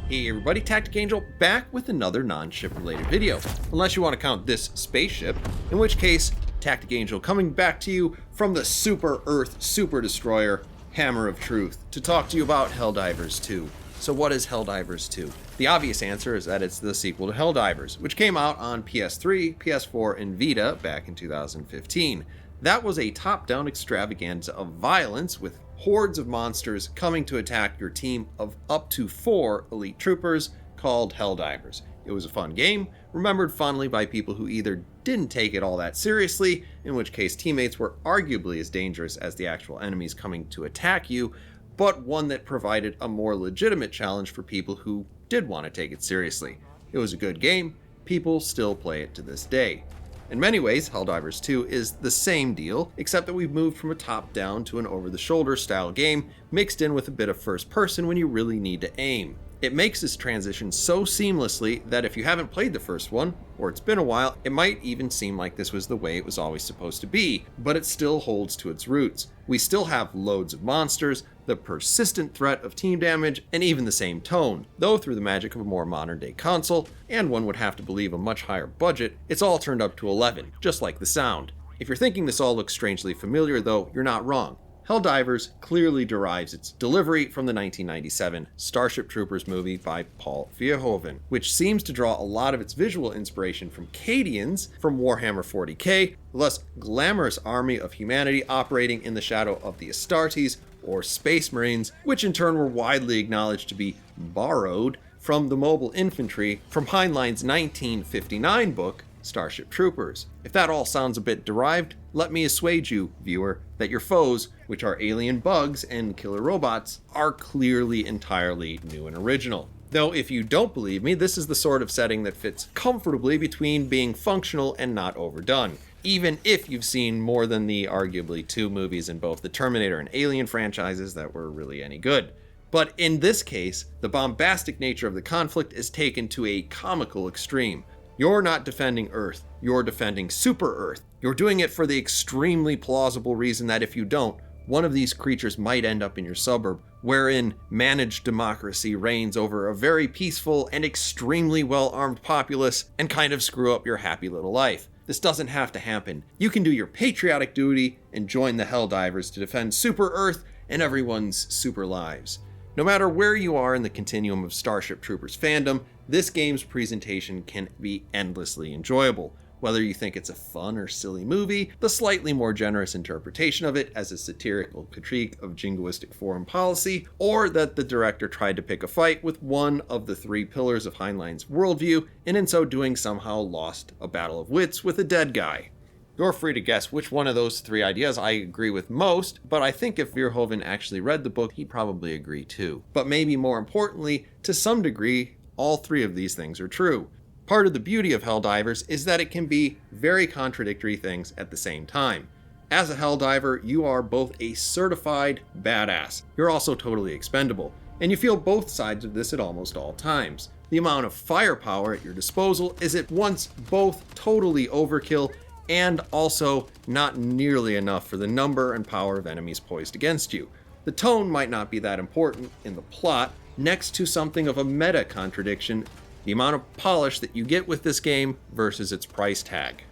Hey everybody, TacticAngel back with another non-ship related video, unless you want to count this spaceship, in which case, TacticAngel coming back to you from the Super Earth Super Destroyer, Hammer of Truth, to talk to you about Helldivers II. So what is Helldivers II? The obvious answer is that it's the sequel to Helldivers, which came out on PS3, PS4, and Vita back in 2015. That was a top-down extravaganza of violence with hordes of monsters coming to attack your team of up to 4 elite troopers called Helldivers. It was a fun game, remembered fondly by people who either didn't take it all that seriously, in which case teammates were arguably as dangerous as the actual enemies coming to attack you, but one that provided a more legitimate challenge for people who did want to take it seriously. It was a good game, people still play it to this day. In many ways, Helldivers 2 is the same deal, except that we've moved from a top-down to an over-the-shoulder style game, mixed in with a bit of first-person when you really need to aim. It makes this transition so seamlessly that if you haven't played the first one, or it's been a while, it might even seem like this was the way it was always supposed to be, but it still holds to its roots. We still have loads of monsters, the persistent threat of team damage, and even the same tone, though through the magic of a more modern day console, and one would have to believe a much higher budget, it's all turned up to 11, just like the sound. If you're thinking this all looks strangely familiar though, you're not wrong. Helldivers clearly derives its delivery from the 1997 Starship Troopers movie by Paul Verhoeven, which seems to draw a lot of its visual inspiration from Cadians from Warhammer 40k, the less glamorous army of humanity operating in the shadow of the Astartes, or Space Marines, which in turn were widely acknowledged to be borrowed from the mobile infantry from Heinlein's 1959 book, Starship Troopers. If that all sounds a bit derived, let me assuage you, viewer, that your foes, which are alien bugs and killer robots, are clearly entirely new and original. Though if you don't believe me, this is the sort of setting that fits comfortably between being functional and not overdone, even if you've seen more than the arguably 2 movies in both the Terminator and Alien franchises that were really any good. But in this case, the bombastic nature of the conflict is taken to a comical extreme. You're not defending Earth, you're defending Super Earth. You're doing it for the extremely plausible reason that if you don't, one of these creatures might end up in your suburb, wherein managed democracy reigns over a very peaceful and extremely well-armed populace and kind of screw up your happy little life. This doesn't have to happen. You can do your patriotic duty and join the Helldivers to defend Super Earth and everyone's super lives. No matter where you are in the continuum of Starship Troopers fandom, this game's presentation can be endlessly enjoyable. Whether you think it's a fun or silly movie, the slightly more generous interpretation of it as a satirical critique of jingoistic foreign policy, or that the director tried to pick a fight with one of the 3 pillars of Heinlein's worldview, and in so doing somehow lost a battle of wits with a dead guy. You're free to guess which one of those 3 ideas I agree with most, but I think if Verhoeven actually read the book, he'd probably agree too. But maybe more importantly, to some degree, all 3 of these things are true. Part of the beauty of Helldivers is that it can be very contradictory things at the same time. As a Helldiver, you are both a certified badass. You're also totally expendable, and you feel both sides of this at almost all times. The amount of firepower at your disposal is at once both totally overkill and also not nearly enough for the number and power of enemies poised against you. The tone might not be that important in the plot, next to something of a meta contradiction, the amount of polish that you get with this game versus its price tag.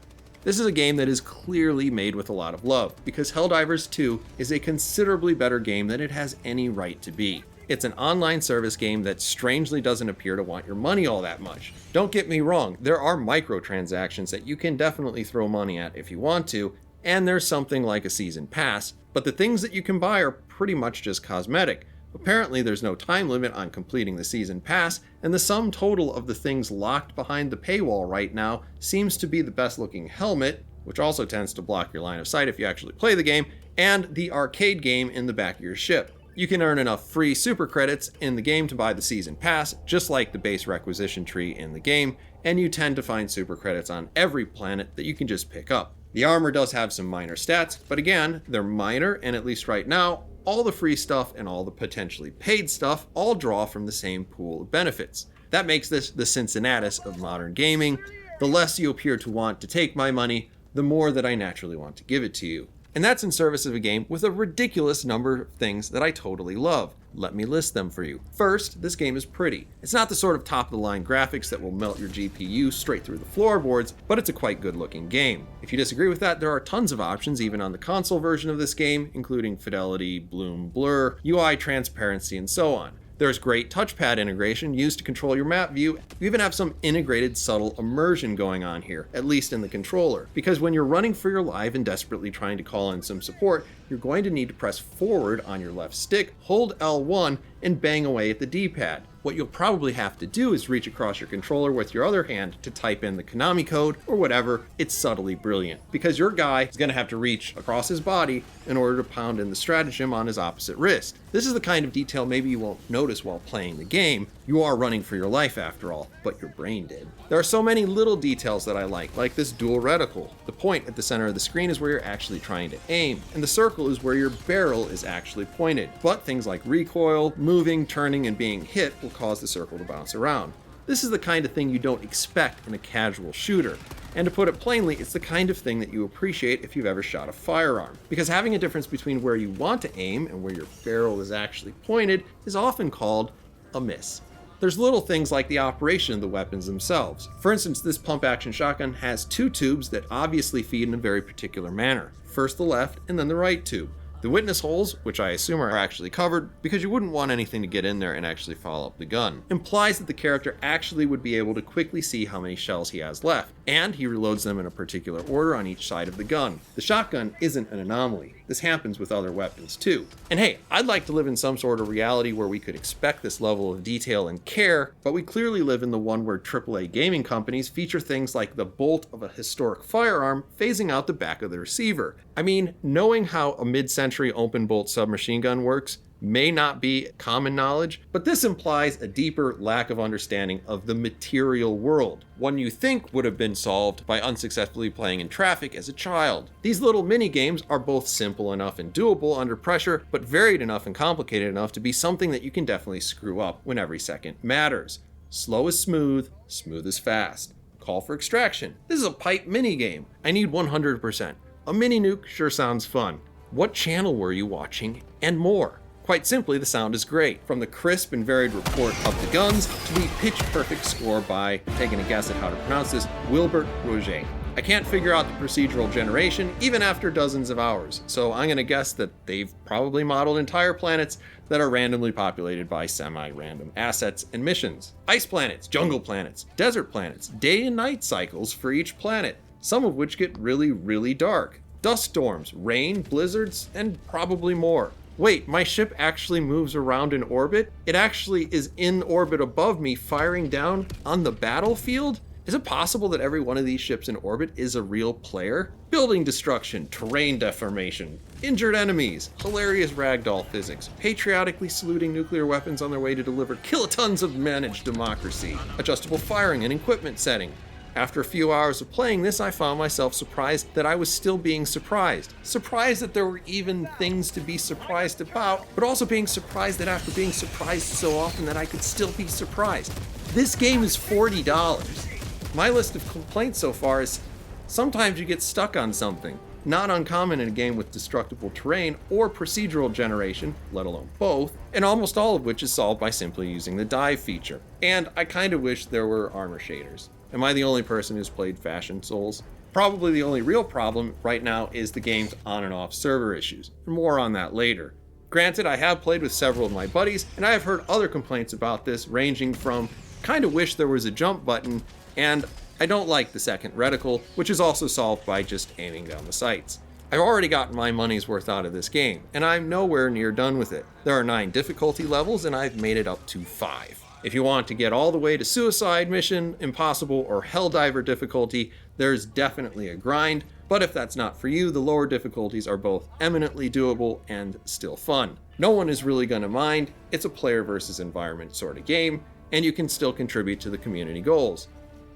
This is a game that is clearly made with a lot of love, because Helldivers 2 is a considerably better game than it has any right to be. It's an online service game that strangely doesn't appear to want your money all that much. Don't get me wrong, there are microtransactions that you can definitely throw money at if you want to, and there's something like a season pass, but the things that you can buy are pretty much just cosmetic. Apparently there's no time limit on completing the season pass, and the sum total of the things locked behind the paywall right now seems to be the best looking helmet, which also tends to block your line of sight if you actually play the game, and the arcade game in the back of your ship. You can earn enough free super credits in the game to buy the season pass, just like the base requisition tree in the game, and you tend to find super credits on every planet that you can just pick up. The armor does have some minor stats, but again, they're minor, and at least right now, all the free stuff and all the potentially paid stuff all draw from the same pool of benefits. That makes this the Cincinnatus of modern gaming. The less you appear to want to take my money, the more that I naturally want to give it to you. And that's in service of a game with a ridiculous number of things that I totally love. Let me list them for you. First, this game is pretty. It's not the sort of top-of-the-line graphics that will melt your GPU straight through the floorboards, but it's a quite good-looking game. If you disagree with that, there are tons of options even on the console version of this game, including fidelity, bloom, blur, UI transparency, and so on. There's great touchpad integration used to control your map view. You even have some integrated subtle immersion going on here, at least in the controller. Because when you're running for your life and desperately trying to call in some support, you're going to need to press forward on your left stick, hold L1, and bang away at the D-pad. What you'll probably have to do is reach across your controller with your other hand to type in the Konami code or whatever. It's subtly brilliant, because your guy is going to have to reach across his body in order to pound in the stratagem on his opposite wrist. This is the kind of detail maybe you won't notice while playing the game. You are running for your life after all, but your brain did. There are so many little details that I like this dual reticle. The point at the center of the screen is where you're actually trying to aim, and the circle is where your barrel is actually pointed. But things like recoil, moving, turning, and being hit will cause the circle to bounce around. This is the kind of thing you don't expect in a casual shooter. And to put it plainly, it's the kind of thing that you appreciate if you've ever shot a firearm. Because having a difference between where you want to aim and where your barrel is actually pointed is often called a miss. There's little things like the operation of the weapons themselves. For instance, this pump-action shotgun has two tubes that obviously feed in a very particular manner. First the left, and then the right tube. The witness holes, which I assume are actually covered because you wouldn't want anything to get in there and actually follow up the gun, implies that the character actually would be able to quickly see how many shells he has left, and he reloads them in a particular order on each side of the gun. The shotgun isn't an anomaly. This happens with other weapons too. And hey, I'd like to live in some sort of reality where we could expect this level of detail and care, but we clearly live in the one where AAA gaming companies feature things like the bolt of a historic firearm phasing out the back of the receiver. I mean, knowing how a mid-century open bolt submachine gun works may not be common knowledge, but this implies a deeper lack of understanding of the material world, one you think would have been solved by unsuccessfully playing in traffic as a child. These little mini games are both simple enough and doable under pressure, but varied enough and complicated enough to be something that you can definitely screw up when every second matters. Slow is smooth, smooth is fast. Call for extraction. This is a pipe mini game. I need 100%. A mini nuke sure sounds fun. What channel were you watching? And more. Quite simply, the sound is great, from the crisp and varied report of the guns to the pitch-perfect score by, taking a guess at how to pronounce this, Wilbert Roget. I can't figure out the procedural generation even after dozens of hours, so I'm gonna guess that they've probably modeled entire planets that are randomly populated by semi-random assets and missions. Ice planets, jungle planets, desert planets, day and night cycles for each planet, some of which get really, really dark. Dust storms, rain, blizzards, and probably more. Wait, my ship actually moves around in orbit? It actually is in orbit above me, firing down on the battlefield? Is it possible that every one of these ships in orbit is a real player? Building destruction, terrain deformation, injured enemies, hilarious ragdoll physics, patriotically saluting nuclear weapons on their way to deliver kilotons of managed democracy, adjustable firing and equipment setting. After a few hours of playing this, I found myself surprised that I was still being surprised. Surprised that there were even things to be surprised about, but also being surprised that after being surprised so often that I could still be surprised. This game is $40. My list of complaints so far is sometimes you get stuck on something. Not uncommon in a game with destructible terrain or procedural generation, let alone both, and almost all of which is solved by simply using the dive feature. And I kinda wish there were armor shaders. Am I the only person who's played Fashion Souls? Probably the only real problem right now is the game's on and off server issues. More on that later. Granted, I have played with several of my buddies, and I have heard other complaints about this ranging from kinda wish there was a jump button, and I don't like the second reticle, which is also solved by just aiming down the sights. I've already gotten my money's worth out of this game, and I'm nowhere near done with it. There are 9 difficulty levels, and I've made it up to 5. If you want to get all the way to Suicide Mission, Impossible, or Helldiver difficulty, there's definitely a grind, but if that's not for you, the lower difficulties are both eminently doable and still fun. No one is really gonna mind, it's a player versus environment sort of game, and you can still contribute to the community goals.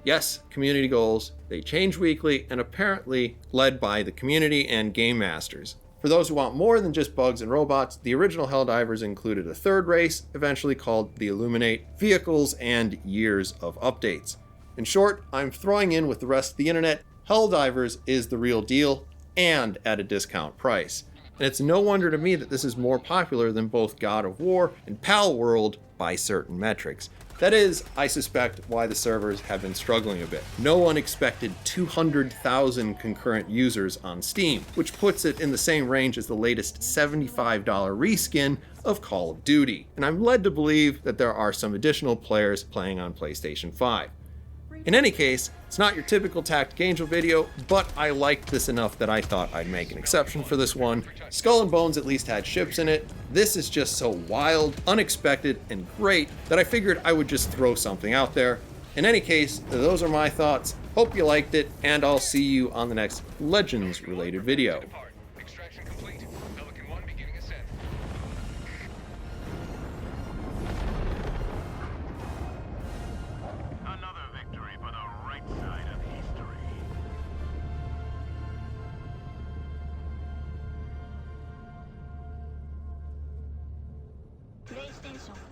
Yes, community goals, they change weekly and apparently led by the community and game masters. For those who want more than just bugs and robots, the original Helldivers included a third race, eventually called the Illuminate, vehicles, and years of updates. In short, I'm throwing in with the rest of the internet, Helldivers is the real deal, and at a discount price. And it's no wonder to me that this is more popular than both God of War and Pal World by certain metrics. That is, I suspect, why the servers have been struggling a bit. No one expected 200,000 concurrent users on Steam, which puts it in the same range as the latest $75 reskin of Call of Duty. And I'm led to believe that there are some additional players playing on PlayStation 5. In any case, it's not your typical TacticAngel video, but I liked this enough that I thought I'd make an exception for this one. Skull and Bones at least had ships in it. This is just so wild, unexpected, and great that I figured I would just throw something out there. In any case, those are my thoughts. Hope you liked it, and I'll see you on the next Legends-related video. PlayStation